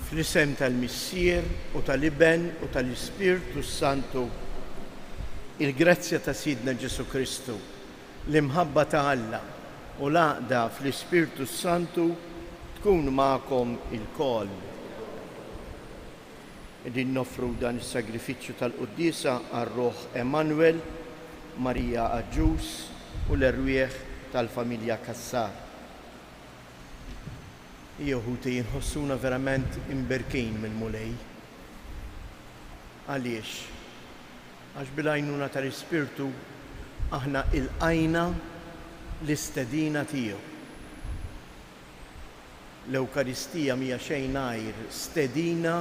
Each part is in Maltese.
Fl-isem tal-Missier u tal-Iben u tal-Ispirtu Santu, il-grazzja ta' Sidna Ġesu Kristu, l-imħabba ta' Alla u l-għaqda fl-Ispirtu Santu tkun magħkom il-koll. Din nofru dan is-sagrifiċċju tal-Qudiesa għar-Ruħ Emanuel, Marija Aġġuż u l-erwieħ tal-familja Kassar. Jeħuti jinħossuna verament imberkin mill-mulej. Għaliex? Għax bil-għajnuna tal-Ispirtu aħna il-qajna l-istedina tiegħu. L-Ewkaristija mija xejn għajr stedina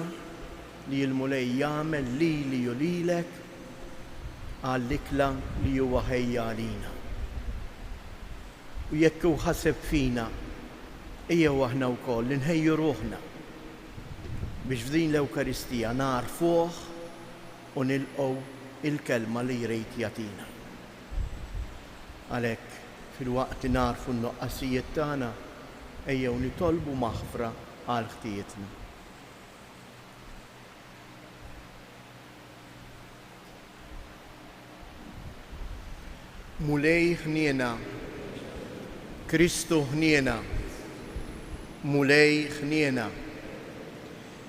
li l-mulej jagħmel lili u lilek għall-ikla li huwa ħejja għalina. U jekk hu ħaseb fina, ejjew aħna wkoll inħejju ruħna biex f'din l-Ewkaristija narfuh u nilqgħu il-kelma li jrid jagħtina. Għalhekk filwaqt li narfu n-nuqqasijiet tagħna ejjew nitolbu maħfra għal ħtietna. Mulej ħniena, Kristu ħniena, mulej ħniena.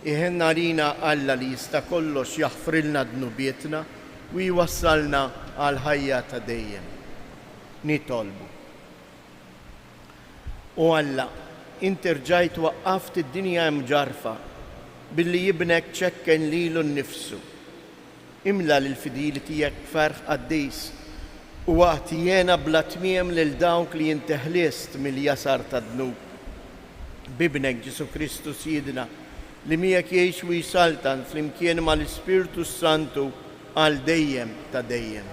Iħenna lina Alla li jista' kollox jaħfrilna dnubietna u jwassalna għal ħajja ta' dejjem. Nitolbu. U Alla, inti rġajt waqqaft id-dinja mġarfa billi jibnek ċekken lilu nnifsu. Imla l-fidili tiegħek ferħ qaddis u għatijena bla tmiem lil dawk li inti ħliest mill-jasar ta' dnub. Bibnek Ġesu Kristu Sidna li miegħek jgħix u jsaltan flimkien mal-Ispirtu Santu għal dejjem ta' dejjem.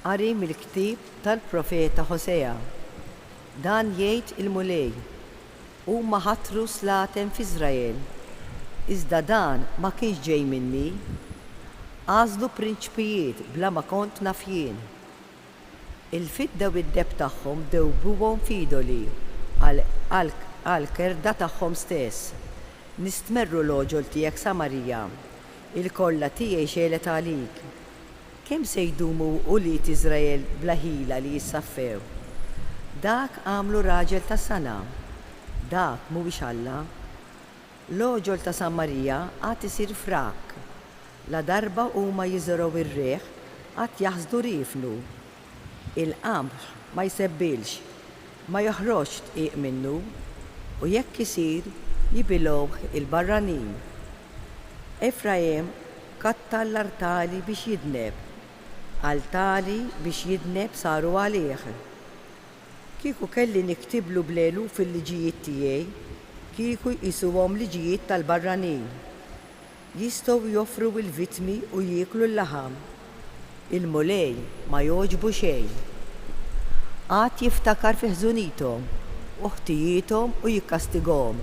Qari mill-ktieb tal-Profeta Ħosea. Dan jgħid il-mulej huma ħatru slatem f'Iżrael. Iżda dan ma kienx ġej minni. Għażlu prinċipijiet bla ma kont naf jien. Il-fidda u id-deb tagħhom dewbuhom f'idoli għal kerda tagħhom stess. Nistmerru l-oġol tiegħek Samarija, il-kollha tiegħi xelet għalik. Kemm se jdumu ulied Iżrael bla ħila li jissaffew? Dak għamlu raġel ta' sana, dak mhuwiex Alla. L-oġol ta' Samarija għad isir frak. La darba huma jiżraw ir-reħ għad jaħsdu rifnu. Il-qamħ ma jsebbilx, ma joħroġx tqiq minnu u jekk isir jibilgħuh il-barranin. Efraim katta l-artali biex jidneb, altali biex jidneb saru għalih. Kieku kelli niktiblu blelu fil-liġijiet tiegħi, kieku jqisuhom liġijiet tal-barranin. Jistgħu joffru il-vittmi u jieklu l-laħam. Il-mulej ma jogħġbu xejn. Għad jiftakar fi ħżunithom u ħtijietom u jikkastigahom.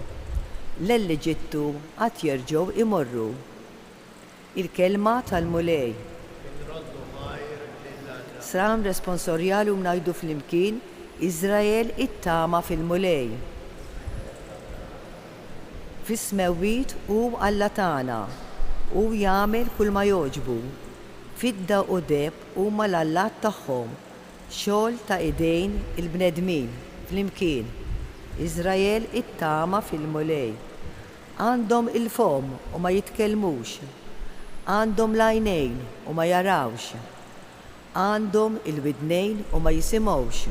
L-elli ġittu għad jerġgħu imorru. Il-kelma tal-mulej. Sram responsorjali u ngħidu flimkien Iżrael it-tama fil-mulej. Fis-smewwiet u Alla tagħna u jagħmel kull ma jogħġbu. Fidda u deb huma l-allat tagħhom, xogħol ta' idejn il-bnedmin flimkien. Iżrael it-tama fil-mulej. Għandhom il-fom u ma jitkellmux. Għandhom l-għajnejn u ma jarawx. Għandhom il-widnejn u ma jisimgħux.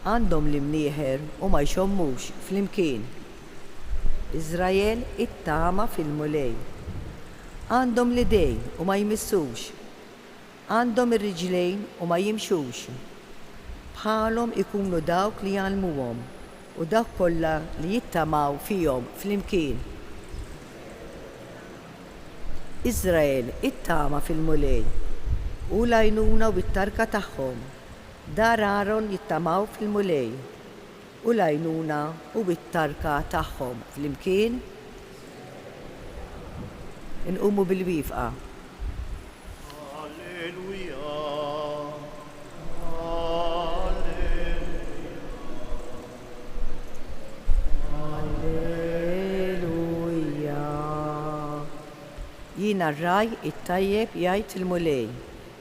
Għandhom l-imnieħer u ma jxommux flimkien. Iżrael it-tama fil-mulej. Għandhom l-idejn u ma jmissux. Għandhom ir-riġlejn u ma jimxux. Bħalhom ikunu dawk li jgħallmuhom u dawk kollha li jittamaw fihom flimkien. Iżrael it-tama fil-mulej u l-għajnuna u t-tarka tagħhom. Dar Aaron jittamaw fil-mulej u l-għajnuna u t-tarka tagħhom flimkien. Inqumu bil-wifqa. Alleluja. narraj it-tajjeb jgħid il-mulej,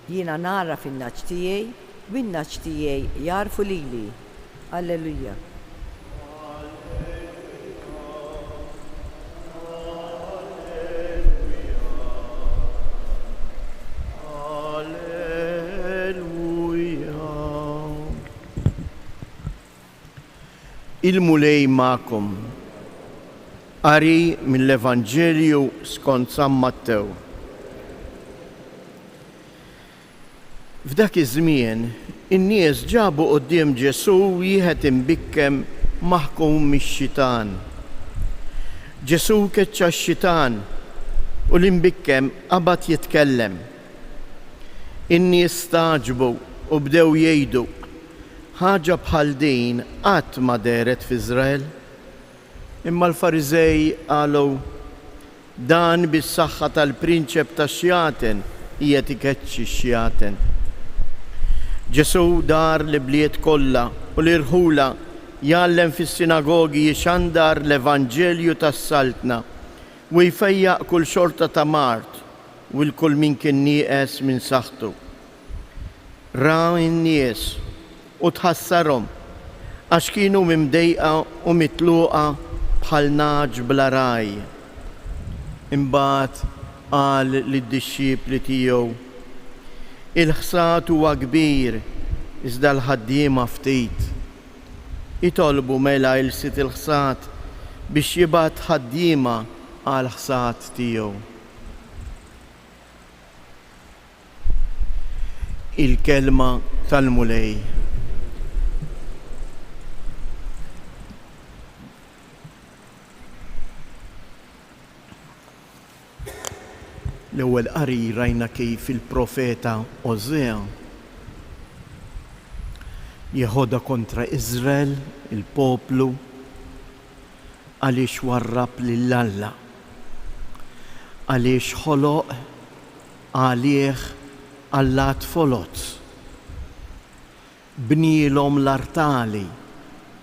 jiena nara fin-naġġ tiegħi u n-naġġ tiegħi jarfu lili. Alleluja. Il-mulej ma'kom. Qari mill-Evanġelju skont San Mattew. F'dak iż-żmien, in-nies ġabu quddiem Ġesu wieħed imbikkem maħkum mix-xitan. Ġesu keċċa x-xitan u l-imbikkem qabad jitkellem. In-nies staġbu u bdew jgħidu, ħaġa bħal din qatt ma deret f'Iżrael. Imma l-Fariżej qalu dan bis-saħħa tal-prinċep tax-xjaten qiegħed ikeċċi x-xjaten. Ġesu dar l-bliet kollha u l-irħula jgħallem fis-sinagogi jixandar l-Evanġelju tas-Saltna u jfejjaq kull xorta ta' Mart u l-kull min kien nieqes minn saħħtu. Ra n-nies u tħassarhom għax kienu mimdejqa u mitluqa bħal naġ bla raj. Imbagħad qal lid-dixxiepli tiegħu, il-ħsad huwa kbir iżda l-ħaddiema ftit. Itolbu mela il-sit il-ħsad biex jibgħat ħaddiema għal ħsad tiegħu. Il-kelma tal-mulej. L-ewwel qari rajna kif il-profeta Ożea jeħodha kontra Iżrael, il-poplu, għaliex warrab lill-Alla, għaliex ħoloq għalih Allat folot. Bnielhom l-artali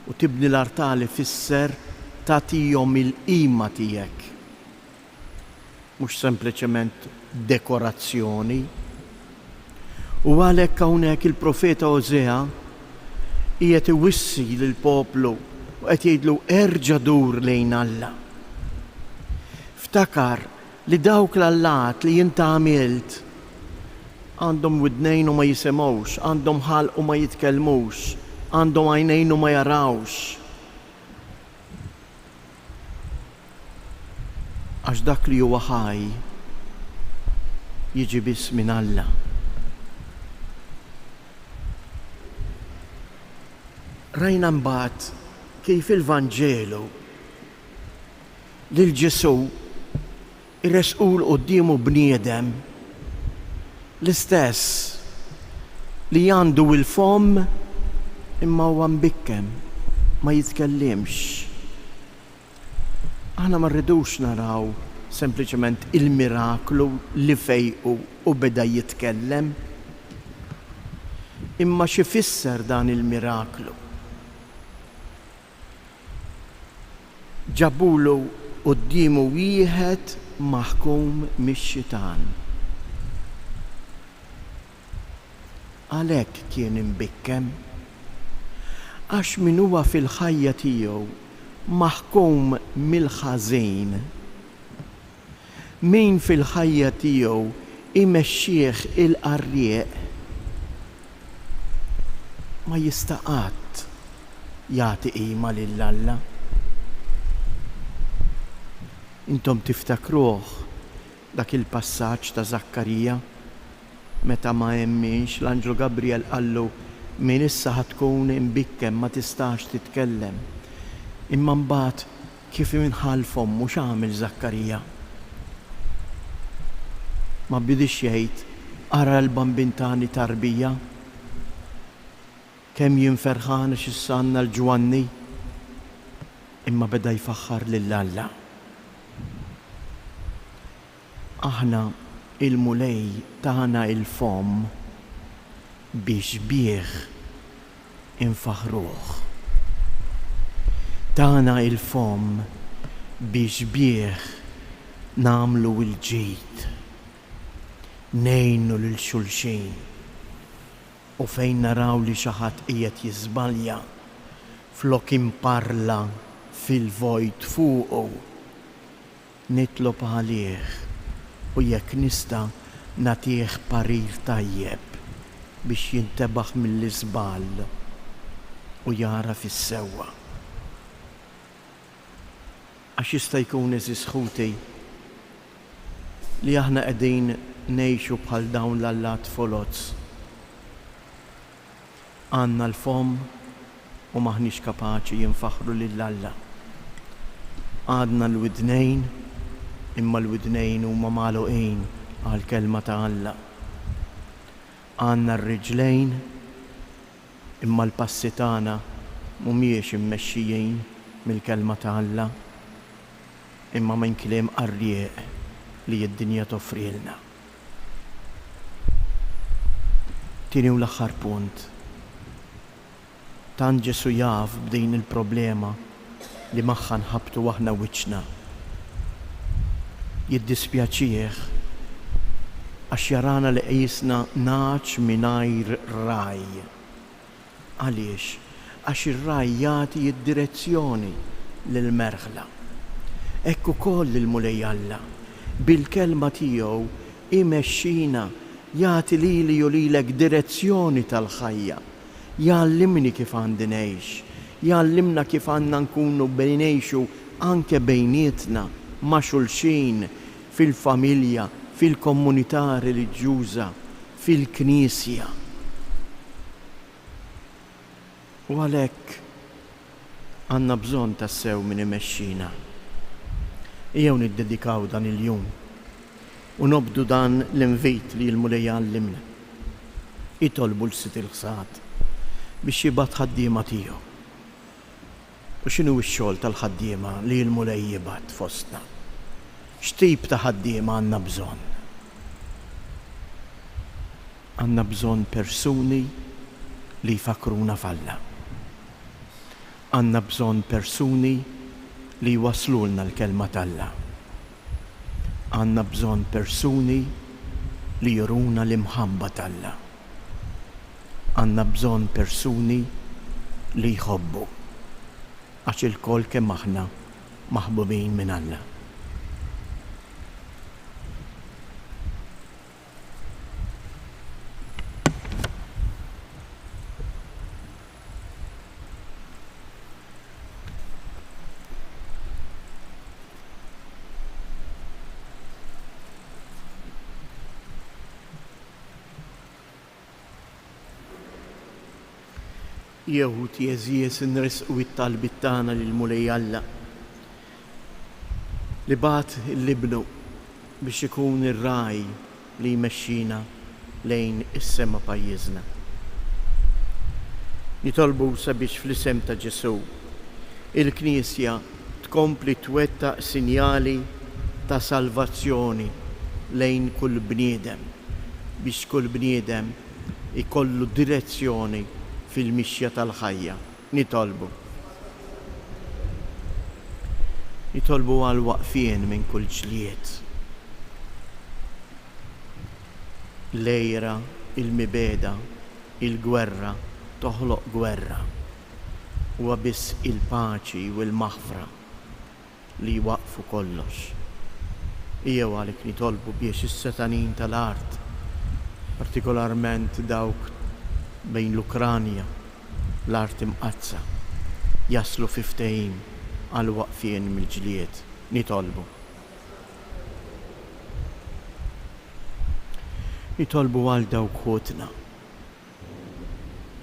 u tibni l-artali fisser tagħtihom il-qima tiegħek. Mhux sempliċement dekorazzjoni. U għalhekk hawnhekk il-profeta Ożea qiegħed iwissi lill-poplu u qed jgħidlu erġa' dur lejn Alla. Ftakar li dawk l-allat li jint għamilt għandhom widnejn u ma jisimgħux, għandhom ħalq u ma jitkellmux, għandhom għajnejn u ma jarawx. Għax dak li huwa ħaj jiġi biss minn Alla. Rajna mbagħad kif il-Vanġelu lil Ġesu irresqul qudiemu bniedem l-istess li għandu il-fom imma huwa mbikkem ma jitkellimx. Aħna ma rridux naraw sempliċement il-miraklu li fejqu u beda jitkellem, imma xi fisser dan il-miraklu. Ġabulu qudiemu wieħed maħkum mix-xitan. Għalhekk kien imbikkem għax min huwa fil-ħajja tiegħu maħkum mill-ħażin. Min fil-ħajja tiegħu imexxih il-qarrieq ma jista' qatt jagħti qima lill-Alla. Intom tiftakruh dak il-passaġġ ta' Zakkarija meta ma hemmx l-Anġlu Gabriel qallu min issa ħatkun imbikkem ma tistax titkellem. Imma mbagħad kif minħalfhom mhux għamel Zakkarija. Ma bidix jgħid ara l-bambin tani tarbija kemm jien ferħan x'issanna l-ġwanni, imma beda jfaħħar lill-Alla. Aħna il-mulej tagħna il-fom biex bih infaħruh. Tagħna il-fom biex bih nagħmlu l-ġid. nejnu lil xulxin u fejn naraw li xi ħadd qiegħed jiżbalja flok imparla fil-vojt fuqu. Nitlob għalih u jekk nista' nagħtih parir tajjeb biex jintebaħ mill-iżbal u jara fis-sewwa. Għax jista' jkun eżis ħuti li aħna qegħdin ngħixu bħal dawn l-allat foloz. Għandna l-fom u maħniex kapaċi jinfaħru lill-Alla. Għadna l-widnejn imma l-widnejn huma magħluqin għall-kelma ta' Alla. Għandna r-riġlejn imma l-passi tagħna mhumiex immexxijin mill-kelma ta' Alla imma minn kliem qarrieq li d-dinja toffrilna. Tieni u l-aħħar punt. Tant Ġesu jaf b'din il-problema li magħha nħabtu aħna wiċċna. Jiddispjaċih għax jarana li qisna naċ mingħajr raj. Għaliex? Għax ir-raj jagħti d-direzzjoni lill-merħla. Hekk ukoll il-Mulej Alla bil-kelma tiegħu imexxina jagħti lili u lilek direzzjoni tal-ħajja. Jgħallimni kif għandi ngħix, jgħallimna kif għandna nkunu ngħixu anke bejnietna ma' xulxin fil-familja, fil-komunità reliġjuża, fil-Knisja. U għalhekk għandna bżonn tassew min imexxina. Ejjew niddedikaw dan il-jum u nobdu dan l-invit li l-Mulej għallimna. Itolbu l-sit il-ħsad biex jibgħat ħaddiema tiegħu. U x'inhu x-xogħol tal-ħaddiema li l-Mulej jibgħat fostna? X'tip ta' ħaddiema għandna bżonn? Għandna bżonn persuni li jfakruna f'Alla. Għandna bżonn persuni li jwaslulna l-kelma t'Alla. Għandna bżonn persuni li juruna l-imħabba t'Alla. Għandna bżonn persuni li jħobbu għax il-kol kemm aħna maħbubin minn Alla. Jehud jeżies nresqu it-talbit tagħna lill-Mulej Alla li bagħat l-ibnu biex ikun ir-raj li jmexxina lejn is-sema pajjiżna. Nitolbu sabiex fl-isem ta' Ġesu il-Knisja tkompli twettaq sinjali ta' salvazzjoni lejn kull bniedem biex kull bniedem ikollu direzzjoni fil-mixja tal-ħajja. Nitolbu għal waqfien minn kull ġlied. Lejra, il-mibeda, il-gwerra toħloq gwerra. Huwa biss il-paċi u l-maħfra li waqfu kollox. Ejjew għalhekk nitolbu biex is-setanin tal-art, partikolarment dawk bejn l-Ukranja, l-art imqazza, jaslu fi ftehim għal waqfien mill-ġlied. Nitolbu għal dawk ħutna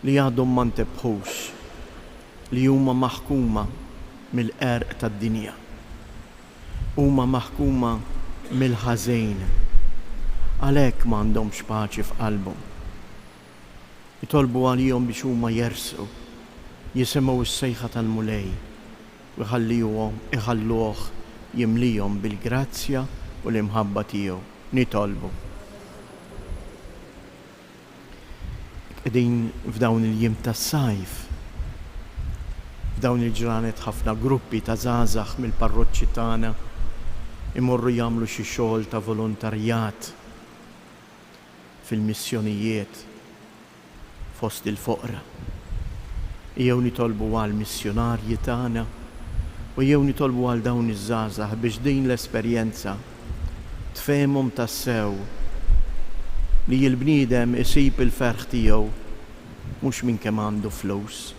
li għadhom ma ntebħux, li huma maħkuma mill-qerq tad-dinja, huma maħkuma mill-ħażejn, għalhekk m'għandhomx paċi f'qalbhom. Nitolbu għalihom biex huma jersqu, jisimgħu s-sejħa tal-Mulej u iħalluh jimlihom bil-grazzja u l-imħabba tiegħu. Nitolbu. Qegħdin f'dawn il-jiem tas-sajf, f'dawn il-ġranet ħafna gruppi ta' żgħażagħ mill-parroċċi tagħna imorru jagħmlu xi xogħol ta' volontarjat fil-missjonijiet fost il-foqra. Jew nitolbu għal missjonarji tagħna u jew nitolbu għal dawn iż-żgħażagħ biex din l-esperjenza tfehmhom tassew li l-bniedem isib il-ferħ tiegħu mhux minn kemm għandu flus,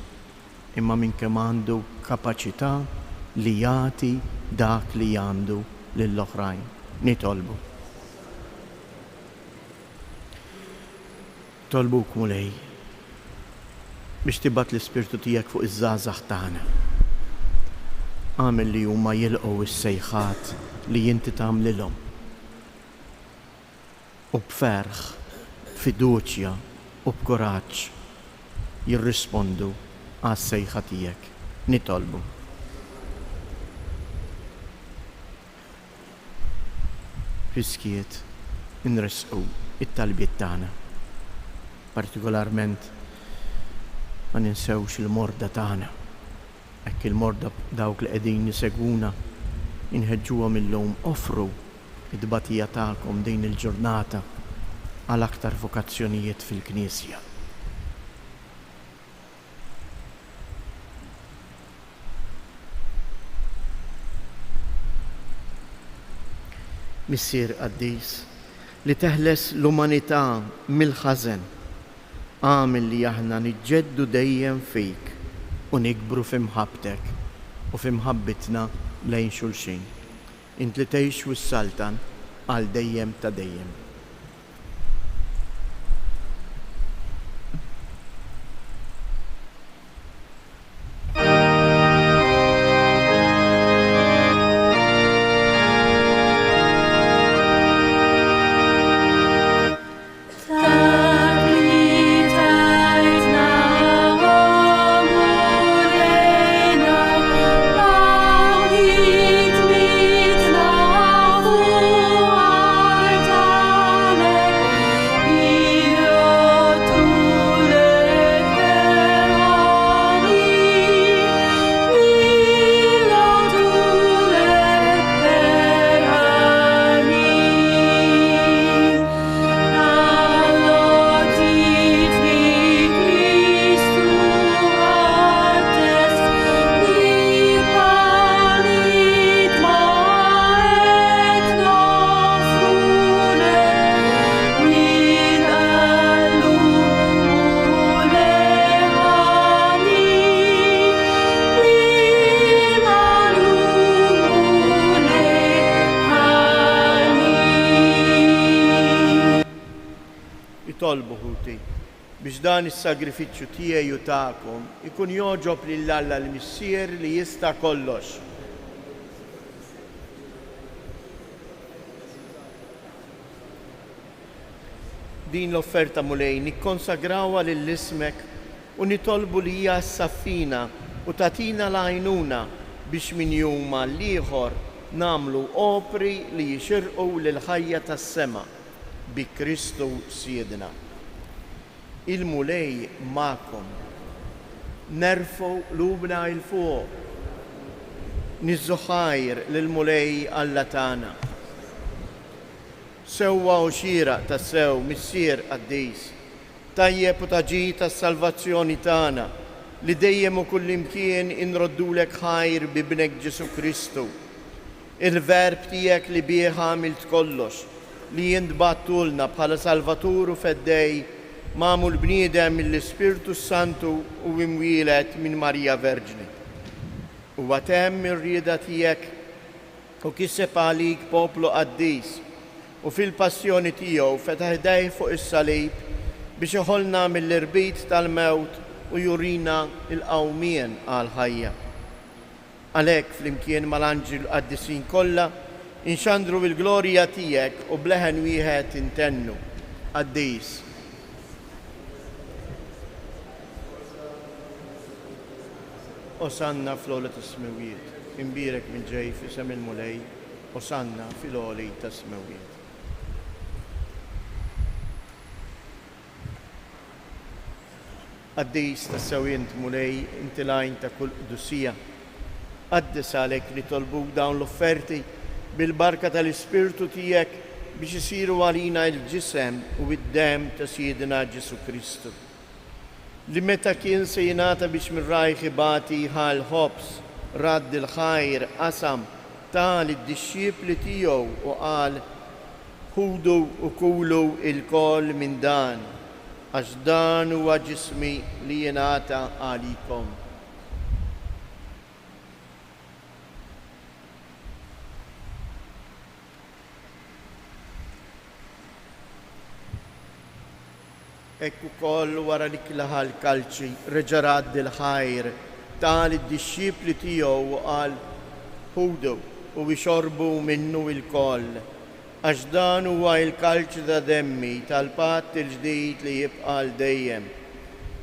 imma minn kemm għandu kapaċità li jagħti dak li għandu lill-oħrajn. Nitolbu. Tolbuk mulej biex tibgħat l-Ispirtu tiegħek fuq iż-żgħażagħ tagħna. Għamel li huma jilqgħu is-sejħat li inti tagħmlilhom. U b'ferħ, fiduċja u b'kuraġġ jirrispondu għas-sejħa tiegħek. Nitolbu. Fiskiet inresqu it-talbiet tagħna. Partikolarment ma ninsewx il-morda tagħna. Hekk il-morda dawk li qegħdin niseguna inħeġġuhom illum offru id-tbatija tagħkom din il-ġurnata għal aktar vokazzjonijiet fil-Knisja. Missier Qaddis, li teħles l-umanità mill-ħażen, għamel li aħna niġġeddu dejjem fik u nikbru f'imħabbtek u f'imħabbitna lejn xulxin. Int li tgħix wis-saltan għal dejjem ta' dejjem. Tolbu ħuti biex dan is-sagrifiċċju tiegħi u tagħkom ikun joġob lil Alla l-Missier li jista' kollox. Din l-offerta mulej nikkonsagrawha lill-ismek u nitolbu li hija s-saffina u tagħtina l-għajnuna biex min juma l-ieħor nagħmlu opri li jixirqu lill-ħajja tas-sema bi Kristu Siedna. Il-mulej ma'kom. Nerfu lubna il-fuq. Nizzuħajr l-mulej Alla tagħna. Sewwa u xira tas-sew Missier Qaddis. Tajjeb u taġi tas-salvazzjoni tagħna li dejjem u kullimkien inroddulek ħajr bibnek Ġesu Kristu. Il-verb tiegħek li bih għamilt kollox li jintbattulna bħala Salvatur u feddej magħmul bniedem mill-Ispirtu Santu u imwielet minn Marija Verġni. U għatem ir-rieda tiegħek u kiseb għalik poplu Qaddis u fil-passjoni tiegħu fetaħ idejh fuq is-salib biex iħollna mill-irbit tal-mewt u jurina il-qawmien għal-ħajja. Għalhekk flimkien mal-anġel Qaddisin kollha inxandru bil-glorja tiegħek u bleħen wieħed intennu. Qaddis. Osanna fl-għola tas-smewiet, imbirek mill-ġej f'isem il-mulej, osanna fil-għoli tas-smewiet. Qaddis tas-sewient mulej inti lajn ta' kull qdusija. Qaddis għalek li tolbuk dawn l-offerti bil-barka tal-Ispirtu tiegħek biex isiru għalina il-ġisem u id-dem ta' Siedina Ġesu Kristu. Li meta kien se jingħata biex mir-rajħ ibati ħal ħobs radd il-ħajr qasam tal id-disċipli tiegħu u qal ħudu u kulu il-kol minn dan, għax dan huwa ġismi li jingħata għalikom. Ekku koll wara li klaħal kalċi reġa' radd il-ħajr tal id-disċipli tiegħu u qal ħudu u bixorbu minnu il-koll, għax dan huwa il-kalċi ta' demmi tal-patt il-ġdid li jibqa' l dejjem.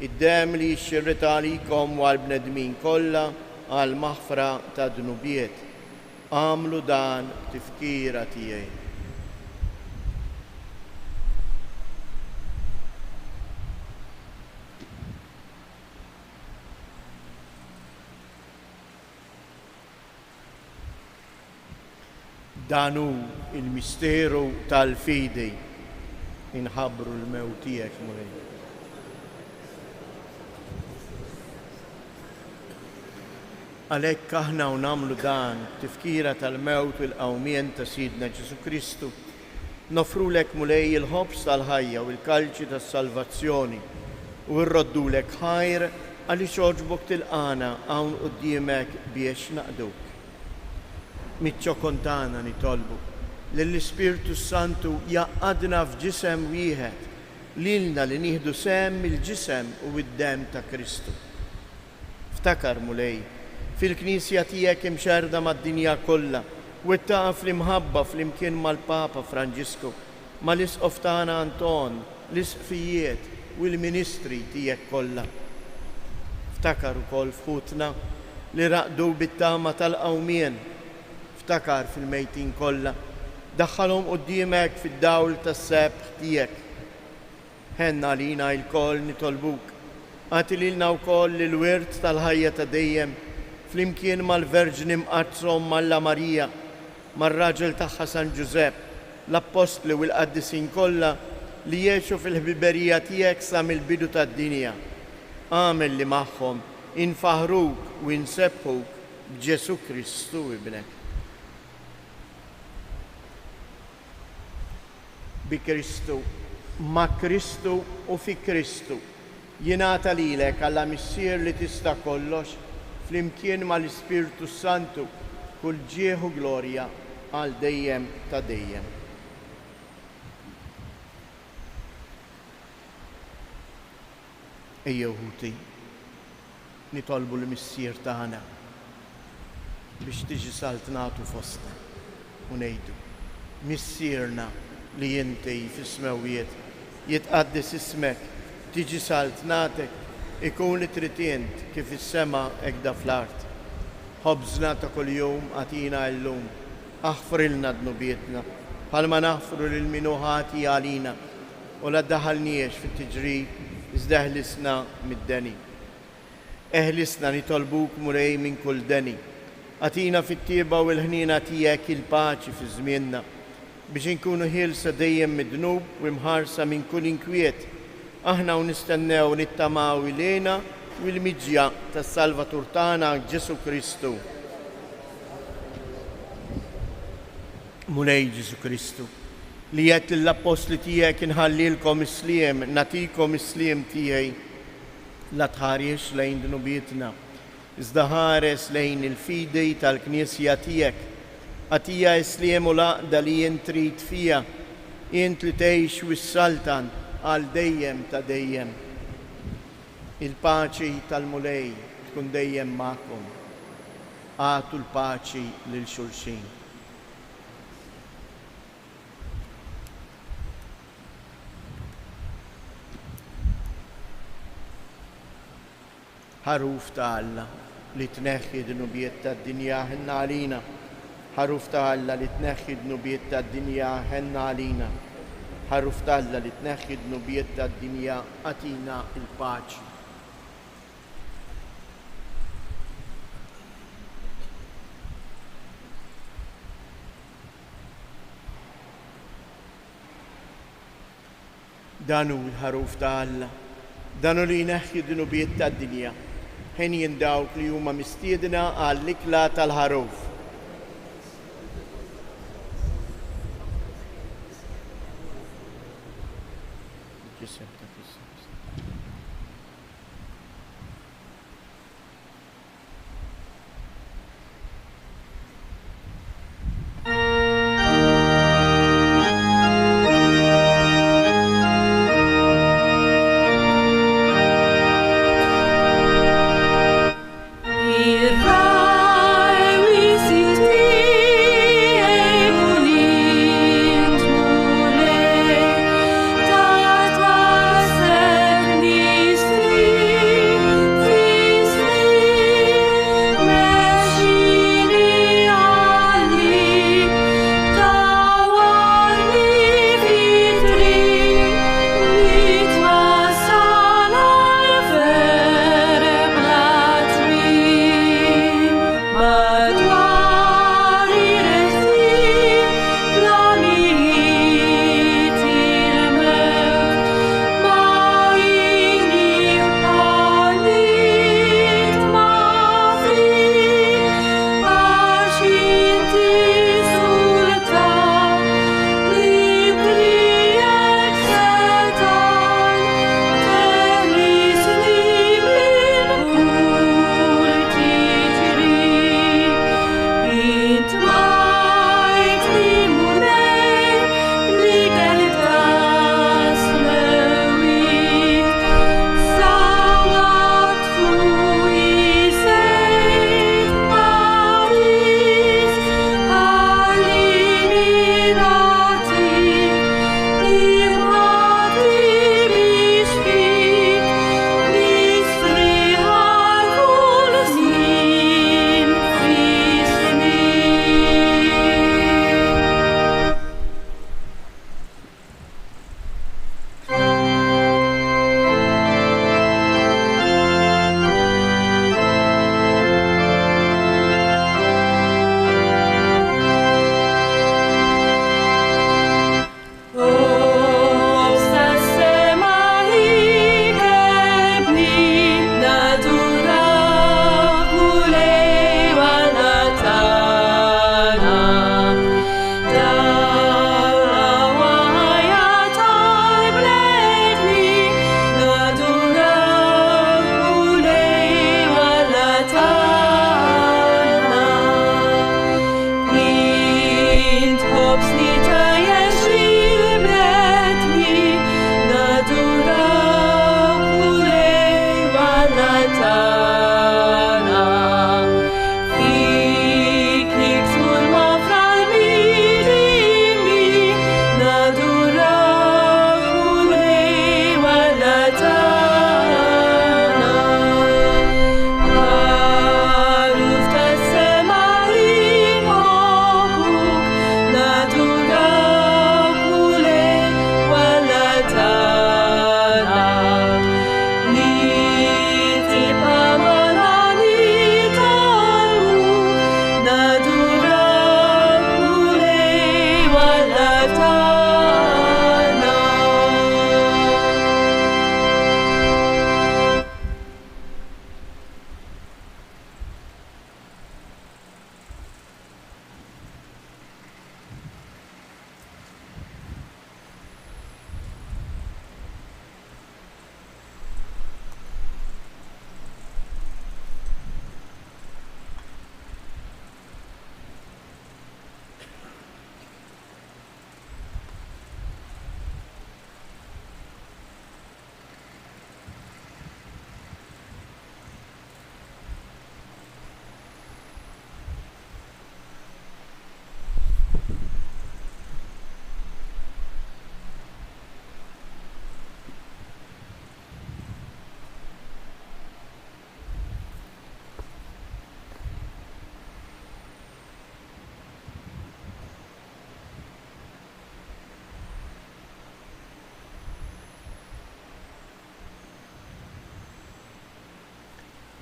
Id-dem li jxirret għalikom u għall-bnedmin kollha għal maħfra ta' dnubiet. Għamlu dan tifkira tiegħi. Danu il-misteru tal-fidi inħabru l-mewtijek mulej. Għalhekk aħna u namlu dan tifkira tal-mewt u l-qawmien ta' Sidna Ġesu Kristu, nofrulek mulej il-ħobs tal-ħajja u l-kalċi tas-salvazzjoni u rroddulek ħajr għaliex oġbok tilqana hawn quddiemek biex naqduk. Mitċo kontana nitolbu l-Ispirtu Santu jaqadna f'ġisem wieħed lilna li nieħdu sem il-ġisem u id-dem ta' Kristu. Ftakar mulej, fil-Knisja tiegħek imxerda mad-dinja kollha u ttaqa' fl-imħabba fl-imkien mal-Papa Franġisku, mal-Isqof tagħna Anton, l-isqfijiet u l-ministri tiegħek kollha. Ftakar ukoll f'ħutna li raqdu bit-tama tal-qawmien. Ftakar fil-mejtin kollha, daħħalhom quddiemek fid-dawl tas-sebħ tiegħek. Ħenna għalina l-koll nitolbuk, għati lilna wkoll il-wirt tal-ħajja ta' dejjem flimkien mal-Verġni mqattrom Malla Marija, mar-raġel tagħha San Ġusepp, l-Apostli u l-Qaddisin kollha li jgħixu fil-ħbiberija tiegħek sa mill-bidu tad-dinja. Għamel li magħhom infaħruk u insebbħuk b'Ġesu Kristu ibnek. Bi Kristu, ma' Kristu u fi Kristu, jingħata lilek għalla missier li tista' kollox flimkien mal-Ispirtu Santu kull ġieħu glorja għal dejjem ta' dejjem. Ejjew ħuti, nitolbu l-missier tagħna biex tiġi saltnatu fostna u ngħidu missierna li inti fis-smawijiet jitqaddis ismek, tiġi saltnatek, ikun li tritient kif is-sema hekk da fl-art. Ħobżna ta' kuljum għatina llum, aħfrilna dnubietna bħalma naħfru lil min ħati għalina u la ddaħħalniex fit-tiġrib iżda eħlisna mid-deni. Eħlisna nitolbuk mulej minn kull deni. Għatina fit-tieba u l-ħnina tiegħek il-paċi fi żmienna biex inkunu ħielsa dejjem mid-dnub u mħarsa minn kull inkwiet. Aħna u nistennew nittamaw ilejna u l-miġja tas-Salvatur tagħna Ġesu Kristu. Mulej Ġesu Kristu, li qed lill-Apostli tiegħek inħallilkom isliem, natikom isliem tiegħi, la tħariex lejn dnubietna, iżda ħares lejn il-fidej tal-Knisja tiegħek. Għatija isliem u laqda li jint trid fija, jint li tgħix wis-saltan għal dejjem ta' dejjem. Il-paċi tal-mulej tkun dejjem magħkom. Għatu l-paċi lil xulxin. Ħaruf ta' Alla li tneħħi d-nubiet tad-dinja ħenna għalina. Ħaruf ta' Alla li tneħħi d-nubiet tad-dinja ħenna għalina. Ħaruf ta' Alla li tneħħi d-nubiet tad-dinja għatina il-paċi. danu l-ħaruf ta' Alla, danu li jneħħi d-dunubiet ta' dinja, ħin dawk li huma mistiedna għall-ikla tal-ħaruf.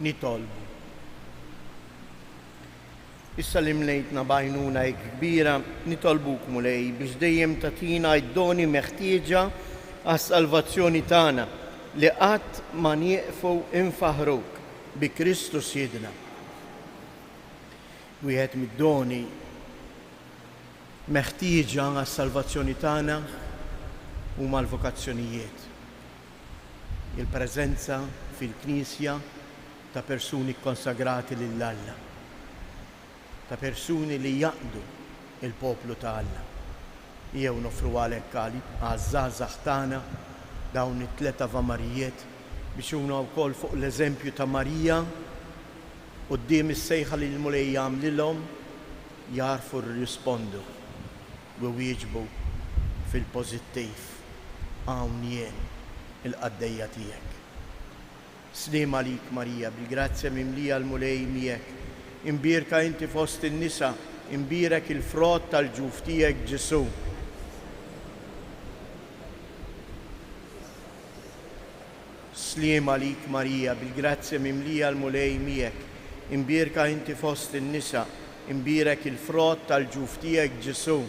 nitolbu. Issa li mlejtna bajnuna kbira, nitolbuk mulej biex dejjem tatina id-doni meħtieġa għas-salvazzjoni tagħna li qatt ma nieqfu infaħruk bi Kristus Siedna. Wieħed mid-doni meħtieġa għas-salvazzjoni tagħna huma l-vokazzjonijiet. Il-preżenza fil-Knisja ta' persuni konsagrati lill-Alla, ta' persuni li jaqdu il-poplu ta' Alla. Jew nofru għalhekk għaż-żgħażagħ tagħna dawn it-tliet avamarijiet biex huma wkoll fuq l-eżempju ta' Marija quddiem is-sejħa li l-mulej jagħmlilhom jarfu rrispondu u wieġbu fil-pożittiv hawn jien il-qaddejja tiegħek. Sliem għalik Marija, bil-grazzja mimlija l-mulej miegħek. Imbierka inti fost in-nisa, imbierek il-frott tal-ġuf tiegħek Ġesu. Sliem għalik Marija, bil-grazzja mimlija l-mulej miegħek. Imbierka inti fost in-nisa, imbierek il-frott tal-ġuf tiegħek Ġesu.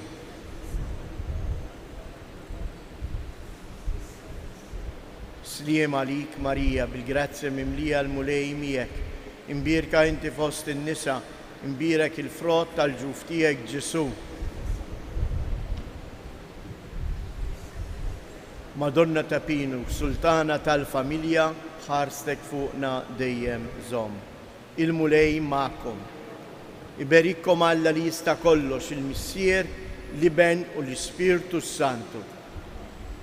Sliem għalik Marija, bil-grazzja mimlija l-mulej miegħek. Imbierka inti fost in-nisa, imbierek il-frott tal-ġuf tiegħek Ġesu. Madonna ta' Pinu, sultana tal-familja, ħarstek fuqna dejjem żomm. Il-mulej magħkom. Iberikkom Alla li jista' kollox, il-Missier, l-Iben u l-Ispirtu Santu.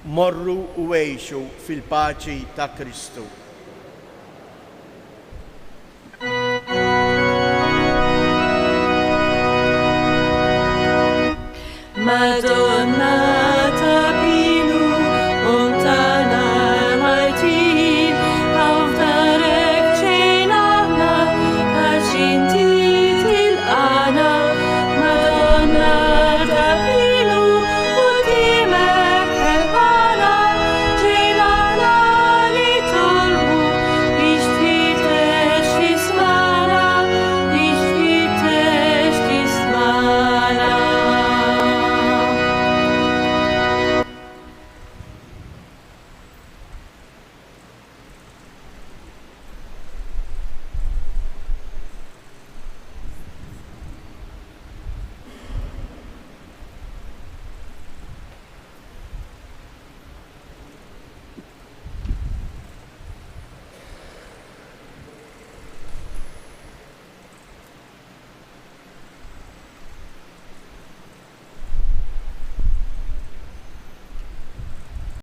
Morru u għejxu fil-paċi ta' Kristu.